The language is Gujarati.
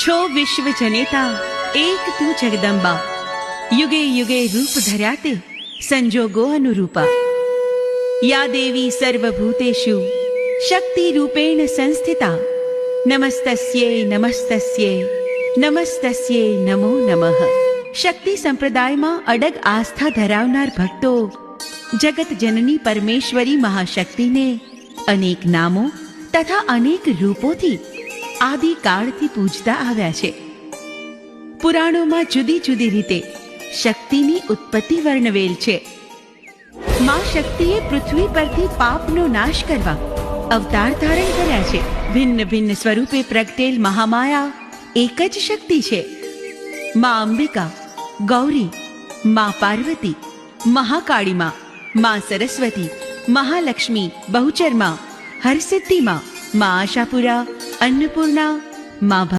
छो विश्व जनेता एक तू जगदंबा, युगे युगे रूप धर्याते संजोगो अनुरूपा। या देवी सर्वभूतेषु शक्ति रूपेण संस्थिता, नमस्तस्यै नमस्तस्यै नमस्तस्यै नमो नमः। शक्ति संप्रदायમાં અડગ આસ્થા ધરાવનાર ભક્તો જગત જનની પરમેશ્વરી મહાશક્તિને અનેક નામો તથા અનેક રૂપોથી આદિકાળથી પૂજતા આવ્યા છે। પુરાણોમાં જુદી જુદી રીતે શક્તિની ઉત્પત્તિ વર્ણવેલ છે। માં શક્તિએ પૃથ્વી પરથી પાપનો નાશ કરવા અવતાર ધારણ કર્યા છે। ભિન્ન ભિન્ન સ્વરૂપે પ્રગટેલ મહામાયા એક જ શક્તિ છે। માં અંબિકા, ગૌરી, માં પાર્વતી, મહાકાળી માં, માં સરસ્વતી, મહાલક્ષ્મી, બહુચર માં, હરસિદ્ધિ માં, માં આશાપુરા, અન્નપૂર્ણા, માં